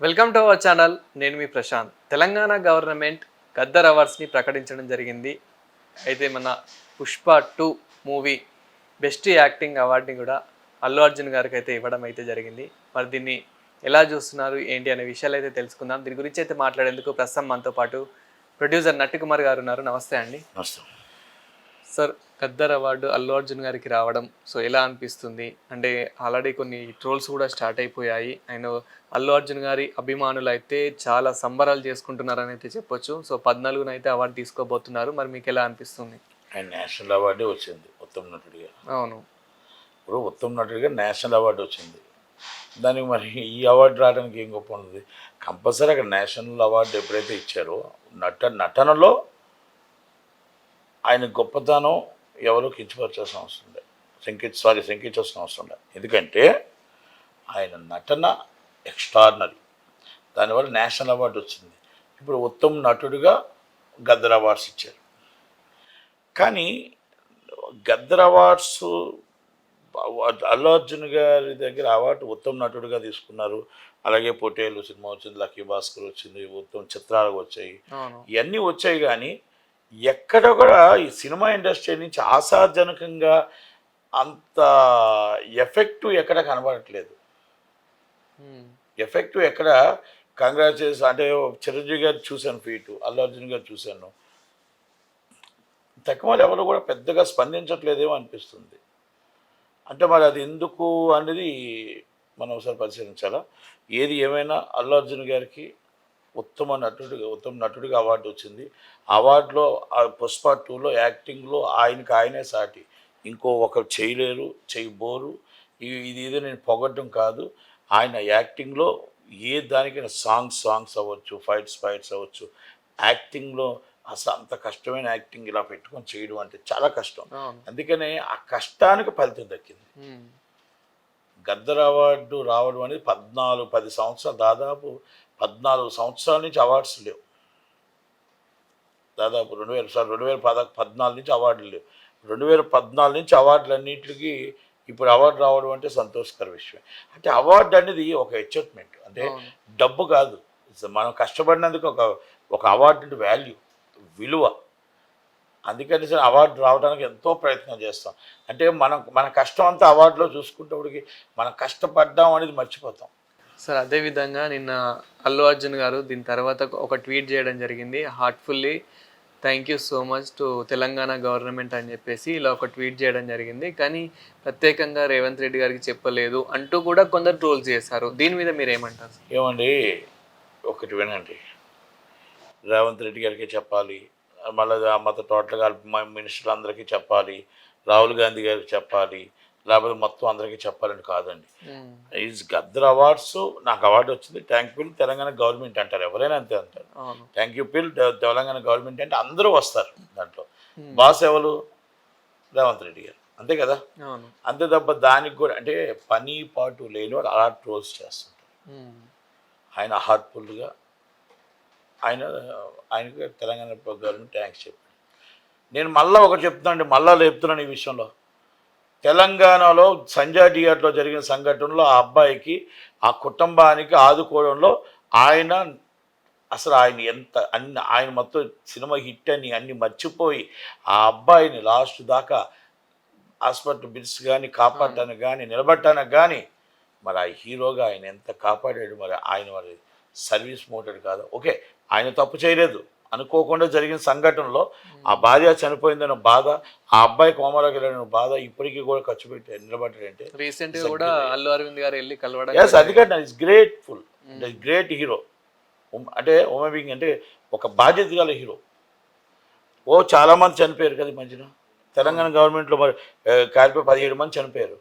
Welcome to our channel. నేను మీ Prashanth. Telangana government Gaddar అవార్డ్స్ని ప్రకటించడం జరిగింది. అయితే మన పుష్ప 2 మూవీ బెస్ట్ యాక్టింగ్ అవార్డుని కూడా అల్లు అర్జున్ గారికి అయితే ఇవ్వడం అయితే జరిగింది. మరి దీన్ని ఎలా చూస్తున్నారు ఏంటి అనే విషయాలు అయితే తెలుసుకుందాం. దీని గురించి అయితే మాట్లాడేందుకు ప్రస్తుతం మనతో పాటు ప్రొడ్యూసర్ నట్టికుమార్ గారు ఉన్నారు. నమస్తే అండి. సార్, గద్దర్ అవార్డు అల్లు అర్జున్ గారికి రావడం సో ఎలా అనిపిస్తుంది? అంటే ఆల్రెడీ కొన్ని ట్రోల్స్ కూడా స్టార్ట్ అయిపోయాయి. ఆయన అల్లు అర్జున్ గారి అభిమానులు అయితే చాలా సంబరాలు చేసుకుంటున్నారని అయితే చెప్పొచ్చు. సో 14న అయితే అవార్డు తీసుకోబోతున్నారు. మరి మీకు ఎలా అనిపిస్తుంది? ఆయన నేషనల్ అవార్డే వచ్చింది ఉత్తమ నటుడిగా. అవును, ఇప్పుడు ఉత్తమ నటుడిగా నేషనల్ అవార్డు వచ్చింది. దానికి మరి ఈ అవార్డు రావడానికి ఏం గొప్ప ఉంది? కంపల్సరీ అక్కడ నేషనల్ అవార్డు ఎప్పుడైతే ఇచ్చారో నటనలో ఆయన గొప్పతనం ఎవరో కించపరచాల్సిన అవసరం లేదు, శంకించాల్సిన అవసరం లేదు. ఎందుకంటే ఆయన నటన ఎక్స్ట్రాడినరీ. దానివల్ల నేషనల్ అవార్డు వచ్చింది. ఇప్పుడు ఉత్తమ నటుడిగా గద్దర్ అవార్డ్స్ ఇచ్చారు. కానీ గద్దర్ అవార్డ్స్ అల్లు అర్జున్ గారి దగ్గర అవార్డు ఉత్తమ నటుడిగా తీసుకున్నారు. అలాగే పొటేలు సినిమా వచ్చింది, లక్కీ భాస్కర్ వచ్చింది, ఉత్తమ చిత్రాలు వచ్చాయి, ఇవన్నీ వచ్చాయి. కానీ ఎక్కడ కూడా ఈ సినిమా ఇండస్ట్రీ నుంచి ఆశాజనకంగా అంత ఎఫెక్టివ్ ఎక్కడ కనబడట్లేదు. ఎఫెక్టివ్ ఎక్కడ కంగ్రాచులేషన్ అంటే చిరంజీవి గారు చూశాను ఫీటు, అల్లు అర్జున్ గారు చూశాను, తక్కువ ఎవరు కూడా పెద్దగా స్పందించట్లేదేమో అనిపిస్తుంది. అంటే మరి అది ఎందుకు అనేది మనం ఒకసారి పరిశీలించాలా. ఏది ఏమైనా అల్లు అర్జున్ గారికి ఉత్తమ నటుడిగా అవార్డు వచ్చింది. అవార్డులో పుష్ప 2లో యాక్టింగ్లో ఆయనే సాటి ఇంకో ఒకరు చేయలేరు, చేయబోరు. ఇది ఏదో నేను పొగడ్డం కాదు. ఆయన యాక్టింగ్లో ఏ దానికైనా సాంగ్స్ అవ్వచ్చు, ఫైట్స్ అవ్వచ్చు, యాక్టింగ్లో అసలు అంత కష్టమైన యాక్టింగ్ ఇలా పెట్టుకొని చేయడం అంటే చాలా కష్టం. అందుకనే ఆ కష్టానికి ఫలితం దక్కింది. గద్దర్ అవార్డు రావడం అనేది 10 సంవత్సరాలు, దాదాపు 14 సంవత్సరాల నుంచి అవార్డ్స్ లేవు. దాదాపు 2014 నుంచి అవార్డులు లేవు. 2014 నుంచి అవార్డులన్నింటికి ఇప్పుడు అవార్డు రావడం అంటే సంతోషకర విషయం. అంటే అవార్డు అనేది ఒక అచీవ్మెంట్, అంటే డబ్బు కాదు. మనం కష్టపడినందుకు ఒక అవార్డు వాల్యూ, విలువ. అందుకని సరే అవార్డు రావడానికి ఎంతో ప్రయత్నం చేస్తాం. అంటే మన కష్టం అంతా అవార్డులో చూసుకుంటప్పటికి మనం కష్టపడ్డాం అనేది మర్చిపోతాం. సార్, అదేవిధంగా నిన్న అల్లు అర్జున్ గారు దీని తర్వాత ఒక ట్వీట్ చేయడం జరిగింది. Heartfully thank you so much to Telangana government అని చెప్పేసి ఇలా ఒక ట్వీట్ చేయడం జరిగింది. కానీ ప్రత్యేకంగా రేవంత్ రెడ్డి గారికి చెప్పలేదు అంటూ కూడా కొందరు ట్రోల్స్ చేశారు. దీని మీద మీరు ఏమంటారు? ఏమండి, ఒకటి వినండి, రేవంత్ రెడ్డి గారికి చెప్పాలి, మళ్ళీ మొత్తం టోటల్గా మినిస్టర్లు అందరికీ చెప్పాలి, రాహుల్ గాంధీ గారికి చెప్పాలి, లేకపోతే మొత్తం అందరికీ చెప్పాలని కాదండి. ఈజ్ గద్దర్ అవార్డ్స్ నాకు అవార్డు వచ్చింది, థ్యాంక్ యూ తెలంగాణ గవర్నమెంట్ అంటారు, ఎవరైనా అంతే అంటారు. థ్యాంక్ యూ తెలంగాణ గవర్నమెంట్ అంటే అందరూ వస్తారు దాంట్లో. బాస్ ఎవరు? రేవంత్ రెడ్డి గారు, అంతే కదా. అంతే తప్ప దానికి కూడా అంటే పని పాటు లేని వాళ్ళు అలా ట్రోల్స్ చేస్తుంటారు. ఆయన హార్ట్ఫుల్గా ఆయనకు తెలంగాణ గవర్నమెంట్ థ్యాంక్స్ చెప్పాను. నేను మళ్ళీ ఒకటి చెప్తున్నాను, మళ్ళీ లేపుతున్నాను ఈ విషయంలో. తెలంగాణలో సంజయ్ థియేటర్లో జరిగిన సంఘటనలో ఆ అబ్బాయికి, ఆ కుటుంబానికి ఆదుకోవడంలో ఆయన ఆయన మొత్తం సినిమా హిట్ అని అన్ని మర్చిపోయి ఆ అబ్బాయిని లాస్ట్ దాకా హాస్పిటల్ బిల్స్ కానీ కాపాడటానికి కానీ నిలబడటానికి కానీ మరి ఆ హీరోగా ఆయన ఎంత కాపాడాడు. మరి సర్వీస్ మోటెడ్ కాదు. ఓకే, ఆయన తప్పు చేయలేదు, అనుకోకుండా జరిగిన సంఘటనలో ఆ భార్య చనిపోయిందన్న బాధ, ఆ అబ్బాయి కోమాలోకి వెళ్ళిన బాధ ఇప్పటికీ కూడా ఖర్చు పెట్టి నిలబడ్డాడంటే రీసెంట్ గా కూడా అల్లు అరవింద్ గారు వెళ్ళి కలవడం. అది కాదు, ఇట్స్ గ్రేట్ఫుల్, గ్రేట్ హీరో. అంటే ఉమబింగ్ అంటే ఒక బాధ్యత గల హీరో. చాలామంది చనిపోయారు కదా ఈ మధ్యన తెలంగాణ గవర్నమెంట్లో. మరి కాలిపోయి 17 మంది చనిపోయారు.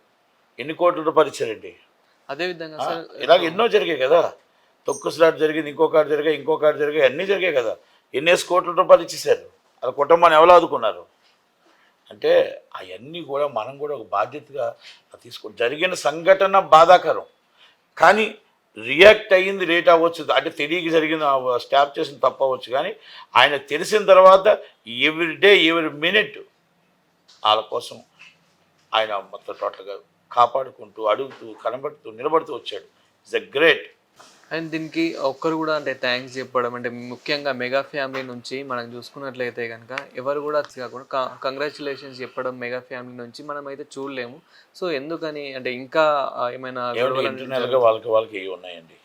ఎన్ని కోట్ల రూపాయలు ఇచ్చారండి? అదేవిధంగా ఇలాగ ఎన్నో జరిగాయి కదా. తొక్కుసలాట జరిగింది, ఇంకొకటి జరిగాయి, అన్నీ జరిగాయి కదా. ఎన్నేసి కోట్ల రూపాయలు ఇచ్చేసారు. అలా కుటుంబాన్ని ఎవరు ఆదుకున్నారు? అంటే అవన్నీ కూడా మనం కూడా ఒక బాధ్యతగా జరిగిన సంఘటన బాధాకరం, కానీ రియాక్ట్ అయ్యింది లేట్ అవ్వచ్చు, అంటే తెలియక జరిగిన స్టాప్ చేసిన తప్పు అవ్వచ్చు. కానీ ఆయన తెలిసిన తర్వాత ఎవ్రీ డే ఎవ్రీ మినిట్ వాళ్ళ కోసం ఆయన మొత్తం టోటల్గా కాపాడుకుంటూ, అడుగుతూ, కనబడుతూ, నిలబడుతూ వచ్చాడు. It's a great. అండ్ దీనికి ఒక్కరు కూడా అంటే థ్యాంక్స్ చెప్పడం అంటే ముఖ్యంగా మెగా ఫ్యామిలీ నుంచి మనం చూసుకున్నట్లయితే కనుక ఎవరు కూడా కాకుండా కంగ్రాచులేషన్స్ చెప్పడం మెగా ఫ్యామిలీ నుంచి మనం అయితే చూడలేము. సో ఎందుకని అంటే ఇంకా ఏమైనా ఏమంటే గొడవలు అనేది ఇంటర్నల్గా వాళ్ళకి ఏవి ఉన్నాయండి.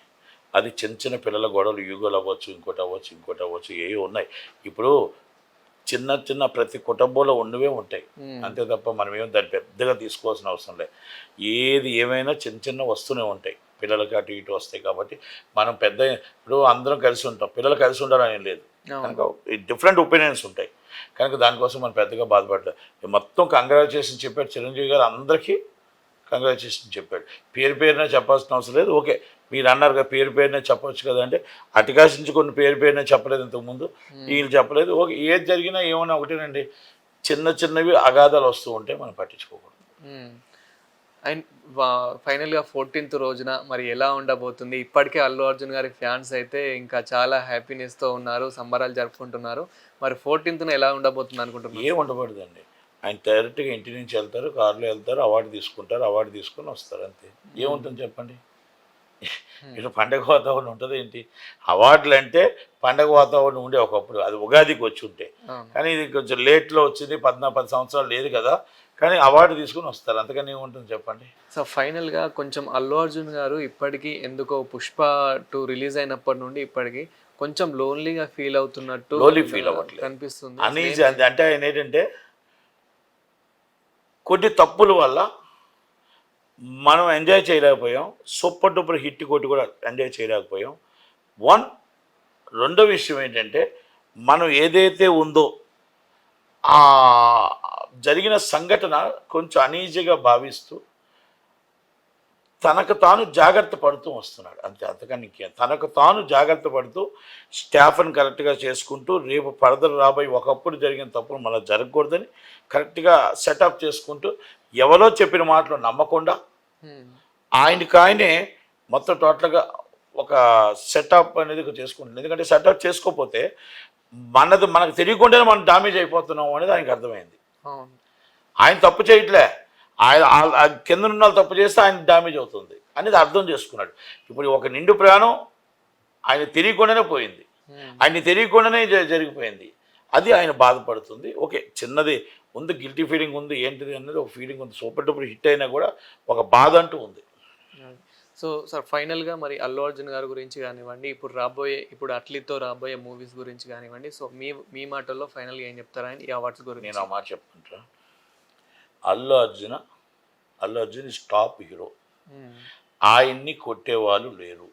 అది చిన్న చిన్న పిల్లల గొడవలు యూగోలు అవ్వచ్చు, ఇంకోటి అవ్వచ్చు ఏవి ఉన్నాయి. ఇప్పుడు చిన్న చిన్న ప్రతి కుటుంబంలో ఉన్నవే ఉంటాయి. అంతే తప్ప మనం ఏం దాన్ని పెద్దగా తీసుకోవాల్సిన అవసరం లేదు. ఏది ఏమైనా చిన్న చిన్న వస్తూనే ఉంటాయి. పిల్లలకి అటు ఇటు వస్తాయి కాబట్టి మనం పెద్ద ఇప్పుడు అందరం కలిసి ఉంటాం. పిల్లలు కలిసి ఉండాలని లేదు. కనుక డిఫరెంట్ ఒపీనియన్స్ ఉంటాయి. కనుక దానికోసం మనం పెద్దగా బాధపడలేదు. మొత్తం కంగ్రాచులేషన్ చెప్పాడు చిరంజీవి గారు, అందరికీ కంగ్రాచులేషన్ చెప్పాడు. పేరు పేరునే చెప్పాల్సిన అవసరం లేదు. ఓకే, మీరు అన్నారు కదా పేరు పేరునే చెప్పవచ్చు కదా అంటే, అటుకాశించి కొన్ని పేరు పేరునే చెప్పలేదు ఇంతకుముందు, వీళ్ళు చెప్పలేదు. ఓకే, ఏది జరిగినా ఏమన్నా ఒకటేనండి, చిన్న చిన్నవి అగాధాలు వస్తూ ఉంటే మనం పట్టించుకోకూడదు. అండ్ ఫైనల్గా 14th రోజున మరి ఎలా ఉండబోతుంది? ఇప్పటికే అల్లు అర్జున్ గారి ఫ్యాన్స్ అయితే ఇంకా చాలా హ్యాపీనెస్తో ఉన్నారు, సంబరాలు జరుపుకుంటున్నారు. మరి 14th ఎలా ఉండబోతుంది అనుకుంటున్నారు? ఏం ఉండబడదండి. ఆయన డైరెక్ట్గా ఇంటి నుంచి వెళ్తారు, కారులో వెళ్తారు, అవార్డు తీసుకుంటారు, అవార్డు తీసుకొని వస్తారు, అంతే. ఏముంటుంది చెప్పండి? ఇటు పండగ వాతావరణం ఉంటుంది ఏంటి? అవార్డులు అంటే పండగ వాతావరణం ఉండే ఒకప్పుడు, అది ఉగాదికి వచ్చి ఉంటే. కానీ ఇది కొంచెం లేట్లో వచ్చింది, 10 సంవత్సరాలు లేదు కదా, కానీ అవార్డు తీసుకుని వస్తారు, అంతకని ఏముంటుంది చెప్పండి? సో ఫైనల్గా కొంచెం అల్లు అర్జున్ గారు ఇప్పటికీ ఎందుకో పుష్ప 2 రిలీజ్ అయినప్పటి నుండి ఇప్పటికీ కొంచెం లోన్లీగా ఫీల్ అవుతున్నట్టు ఫీల్ అవ్వట్లేదు, కనిపిస్తుంది. అనీజీ. అంటే ఆయన ఏంటంటే కొన్ని తప్పుల వల్ల మనం ఎంజాయ్ చేయలేకపోయాం. సూపర్ డూపర్ హిట్ కొట్టి కూడా ఎంజాయ్ చేయలేకపోయాం. రెండో విషయం ఏంటంటే, మనం ఏదైతే ఉందో ఆ జరిగిన సంఘటన కొంచెం అనీజీగా భావిస్తూ తనకు తాను జాగ్రత్త పడుతూ వస్తున్నాడు, అంతే. అంతకని ఇంకేం, తనకు తాను జాగ్రత్త పడుతూ స్టాఫ్ని కరెక్ట్గా చేసుకుంటూ రేపు పరదలు రాబోయి ఒకప్పుడు జరిగిన తప్పులు మళ్ళీ జరగకూడదని కరెక్ట్గా సెటప్ చేసుకుంటూ ఎవరో చెప్పిన మాటలు నమ్మకుండా ఆయననే మొత్తం టోటల్గా ఒక సెటప్ అనేది చేసుకుంటుంది. ఎందుకంటే సెటప్ చేసుకోకపోతే మనకు తెలియకుండానే మనం డామేజ్ అయిపోతున్నాం అనేది ఆయనకు అర్థమైంది. ఆయన తప్పు చేయట్లే, ఆయన కింద ఉన్న వాళ్ళు తప్పు చేస్తే ఆయన డ్యామేజ్ అవుతుంది అనేది అర్థం చేసుకున్నాడు. ఇప్పుడు ఒక నిండు ప్రయాణం ఆయన తెలియకుండానే పోయింది, ఆయన్ని తెలియకుండానే జరిగిపోయింది. అది ఆయన బాధపడుతుంది. ఓకే, చిన్నది ఉంది, గిల్టీ ఫీలింగ్ ఉంది, ఏంటిది అనేది ఒక ఫీలింగ్ ఉంది. సూపర్ డూపర్ హిట్ అయినా కూడా ఒక బాధ అంటూ ఉంది. సో సార్ ఫైనల్గా మరి అల్లు అర్జున్ గారి గురించి కానివ్వండి, ఇప్పుడు అట్లీతో రాబోయే మూవీస్ గురించి కానివ్వండి, సో మీ మాటల్లో ఫైనల్గా ఏం చెప్తారా ఈ అవార్డ్స్ గురించి? నేను ఆ మాట చెప్పుకుంటా. Allu Arjun is top hero. ఆయన్ని కొట్టేవాళ్ళు లేరు.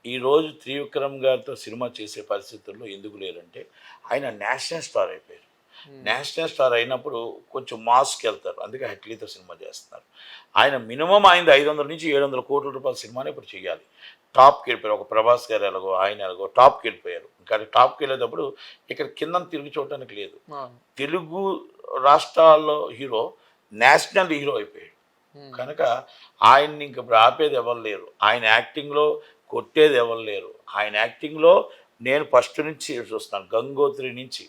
ఈరోజు త్రివిక్రమ్ గారితో సినిమా చేసే పరిస్థితుల్లో ఎందుకు లేరంటే, ఆయన నేషనల్ స్టార్ అయిపోయారు. నేషనల్ స్టార్ అయినప్పుడు కొంచెం మాస్కి వెళ్తారు, అందుకే హెట్లీతో సినిమా చేస్తున్నారు. ఆయన మినిమం ఆయన 500 నుంచి 700 కోట్ల రూపాయల సినిమాని ఇప్పుడు చేయాలి. టాప్కి వెళ్ళిపోయారు. ఒక ప్రభాస్ గారు ఎలాగో ఆయన ఎలాగో టాప్కి వెళ్ళిపోయారు. కానీ టాప్కి వెళ్ళేటప్పుడు ఇక్కడ కింద తిరిగి చూడటానికి లేదు. తెలుగు రాష్ట్రాల్లో హీరో నేషనల్ హీరో అయిపోయాడు. కనుక ఆయన్ని ఇంక ఆపేది ఎవరు లేరు. ఆయన యాక్టింగ్లో కొట్టేది ఎవరు లేరు. ఆయన యాక్టింగ్లో నేను ఫస్ట్ నుంచి చూస్తున్నాను, గంగోత్రి నుంచి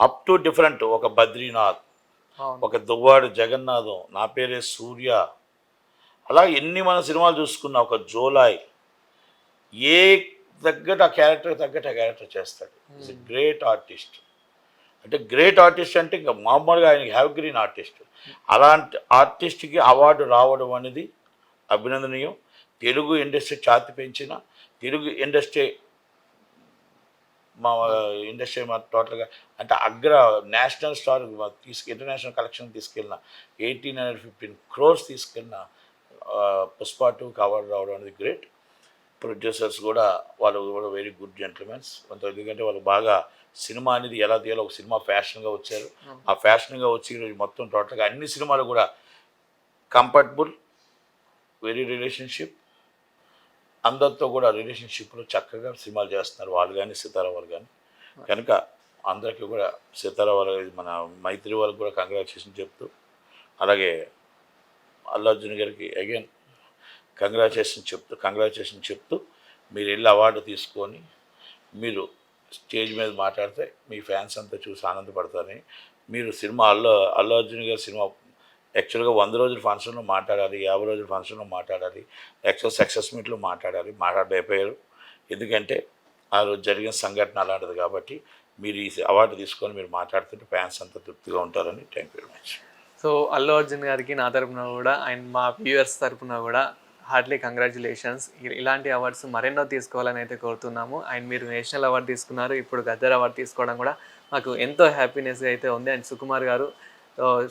అప్ టు డిఫరెంట్. ఒక బద్రీనాథ్, ఒక దువ్వాడు జగన్నాథం, నా పేరే సూర్య, అలా ఎన్ని మన సినిమాలు చూసుకున్నా, ఒక జోలాయ్, ఏ తగ్గట్టు ఆ క్యారెక్టర్ చేస్తాడు. Is a great artist. అంటే గ్రేట్ ఆర్టిస్ట్ అంటే ఇంకా మామూలుగా ఆయన హ్యావ్ గ్రీన్ ఆర్టిస్ట్. అలాంటి ఆర్టిస్ట్కి అవార్డు రావడం అనేది అభినందనీయం. తెలుగు ఇండస్ట్రీ ఛాతి పెంచిన, తెలుగు ఇండస్ట్రీ మా టోటల్గా అంటే నేషనల్ స్టార్ ఇంటర్నేషనల్ కలెక్షన్ తీసుకెళ్ళిన 1815 crores తీసుకెళ్ళిన పుష్ప 2కి అవార్డు రావడం అనేది గ్రేట్. ప్రొడ్యూసర్స్ కూడా వాళ్ళు కూడా వెరీ గుడ్ జెంటిల్మెన్స్. ఎందుకంటే వాళ్ళు బాగా సినిమా అనేది ఎలా తీయాలో, ఒక సినిమా ఫ్యాషన్గా వచ్చారు. ఆ ఫ్యాషన్గా వచ్చి ఈరోజు మొత్తం టోటల్గా అన్ని సినిమాలు కూడా కంఫర్టబుల్, వెరీ రిలేషన్షిప్, అందరితో కూడా రిలేషన్షిప్లో చక్కగా సినిమాలు చేస్తున్నారు వాళ్ళు కానీ సితారా వాళ్ళు కానీ. కనుక అందరికీ కూడా సితారా వాళ్ళ మన మైత్రి వాళ్ళకి కూడా కంగ్రాచులేషన్ చెప్తూ, అలాగే అల్లు అర్జున్ గారికి అగైన్ కంగ్రాచులేషన్ చెప్తూ మీరు వెళ్ళి అవార్డు తీసుకొని మీరు స్టేజ్ మీద మాట్లాడితే మీ ఫ్యాన్స్ అంతా చూసి ఆనందపడతారని, మీరు సినిమా అల్లు అర్జున్ గారి సినిమా యాక్చువల్గా 100 రోజుల ఫంక్షన్లో మాట్లాడాలి, 50 రోజుల ఫంక్షన్లో మాట్లాడాలి, యాక్చువల్ సక్సెస్ మీట్లో మాట్లాడాలి, మాట్లాడలేకపోయారు. ఎందుకంటే ఆ రోజు జరిగిన సంఘటన అలాంటిది కాబట్టి మీరు ఈ అవార్డు తీసుకొని మీరు మాట్లాడుతుంటే ఫ్యాన్స్ అంతా తృప్తిగా ఉంటారని. Thank you very much. So Allu Arjun గారికి నా తరపున కూడా అండ్ మా వ్యూయర్స్ తరపున కూడా హార్ట్లీ కంగ్రాచులేషన్స్. ఇలాంటి అవార్డ్స్ మరెన్నో తీసుకోవాలని అయితే కోరుతున్నాము. అండ్ మీరు నేషనల్ అవార్డు తీసుకున్నారు, ఇప్పుడు గద్దర్ అవార్డు తీసుకోవడం కూడా మాకు ఎంతో హ్యాపీనెస్ అయితే ఉంది. అండ్ సుకుమార్ గారు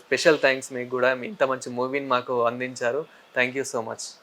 స్పెషల్ థ్యాంక్స్ మీకు కూడా, ఇంత మంచి మూవీని మాకు అందించారు. Thank you so much.